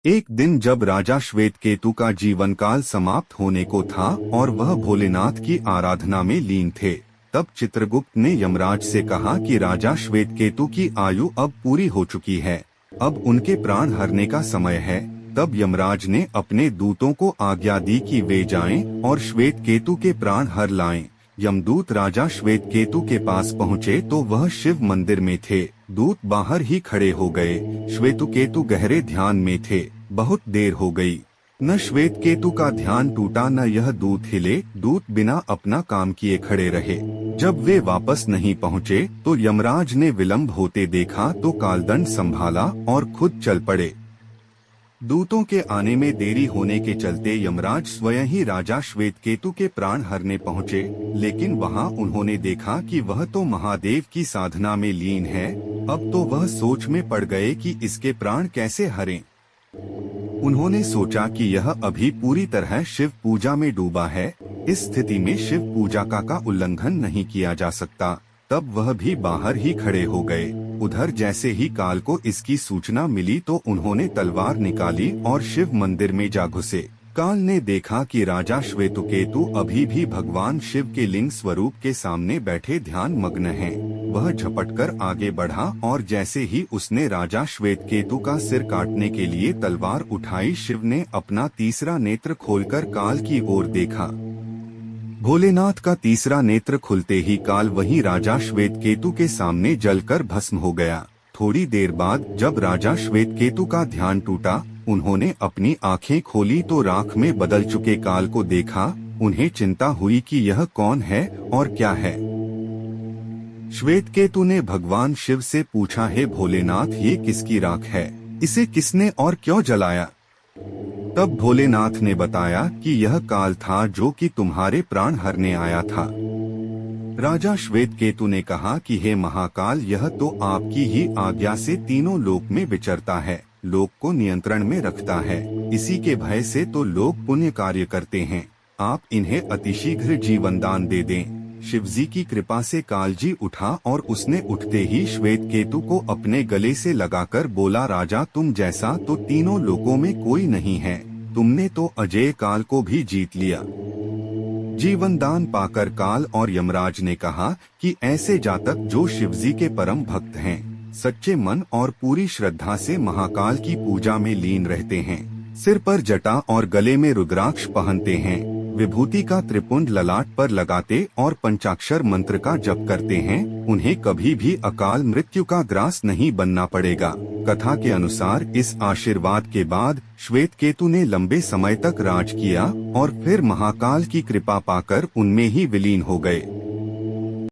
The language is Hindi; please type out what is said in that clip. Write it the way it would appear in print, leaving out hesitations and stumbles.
एक दिन जब राजा श्वेतकेतु का जीवन काल समाप्त होने को था और वह भोलेनाथ की आराधना में लीन थे, तब चित्रगुप्त ने यमराज से कहा कि राजा श्वेतकेतु की आयु अब पूरी हो चुकी है, अब उनके प्राण हरने का समय है। तब यमराज ने अपने दूतों को आज्ञा दी कि वे जाएं और श्वेतकेतु के प्राण हर लाएं। यमदूत राजा श्वेतकेतु के पास पहुँचे तो वह शिव मंदिर में थे। दूत बाहर ही खड़े हो गए। श्वेतकेतु गहरे ध्यान में थे। बहुत देर हो गई, न श्वेतकेतु का ध्यान टूटा न यह दूत हिले। दूत बिना अपना काम किए खड़े रहे। जब वे वापस नहीं पहुँचे तो यमराज ने विलंब होते देखा तो कालदंड संभाला और खुद चल पड़े। दूतों के आने में देरी होने के चलते यमराज स्वयं ही राजा श्वेतकेतु के प्राण हरने पहुँचे, लेकिन वहाँ उन्होंने देखा कि वह तो महादेव की साधना में लीन है। अब तो वह सोच में पड़ गए कि इसके प्राण कैसे हरें। उन्होंने सोचा कि यह अभी पूरी तरह शिव पूजा में डूबा है, इस स्थिति में शिव पूजा का उल्लंघन नहीं किया जा सकता। तब वह भी बाहर ही खड़े हो गए। उधर जैसे ही काल को इसकी सूचना मिली तो उन्होंने तलवार निकाली और शिव मंदिर में जा घुसे। काल ने देखा कि राजा श्वेतकेतु अभी भी भगवान शिव के लिंग स्वरूप के सामने बैठे ध्यान मग्न हैं। वह झपटकर आगे बढ़ा और जैसे ही उसने राजा श्वेतकेतु का सिर काटने के लिए तलवार उठाई, शिव ने अपना तीसरा नेत्र खोलकर काल की ओर देखा। भोलेनाथ का तीसरा नेत्र खुलते ही काल वही राजा श्वेतकेतु के सामने जलकर भस्म हो गया। थोड़ी देर बाद जब राजा श्वेतकेतु का ध्यान टूटा, उन्होंने अपनी आंखें खोली तो राख में बदल चुके काल को देखा। उन्हें चिंता हुई कि यह कौन है और क्या है। श्वेतकेतु ने भगवान शिव से पूछा, हे भोलेनाथ, ये किसकी राख है? इसे किसने और क्यों जलाया? तब भोलेनाथ ने बताया कि यह काल था जो कि तुम्हारे प्राण हरने आया था। राजा श्वेतकेतु ने कहा कि हे महाकाल, यह तो आपकी ही आज्ञा से तीनों लोक में विचरता है, लोक को नियंत्रण में रखता है। इसी के भय से तो लोग पुण्य कार्य करते हैं। आप इन्हें अतिशीघ्र जीवन दान दे दें। शिवजी की कृपा से कालजी उठा और उसने उठते ही श्वेतकेतु को अपने गले से लगाकर बोला, राजा, तुम जैसा तो तीनों लोकों में कोई नहीं है। तुमने तो अजय काल को भी जीत लिया। जीवन दान पाकर काल और यमराज ने कहा कि ऐसे जातक जो शिवजी के परम भक्त हैं, सच्चे मन और पूरी श्रद्धा से महाकाल की पूजा में लीन रहते हैं, सिर पर जटा और गले में रुद्राक्ष पहनते हैं, विभूति का त्रिपुंड ललाट पर लगाते और पंचाक्षर मंत्र का जप करते हैं, उन्हें कभी भी अकाल मृत्यु का ग्रास नहीं बनना पड़ेगा। कथा के अनुसार इस आशीर्वाद के बाद श्वेतकेतु ने लंबे समय तक राज किया और फिर महाकाल की कृपा पाकर उनमें ही विलीन हो गए।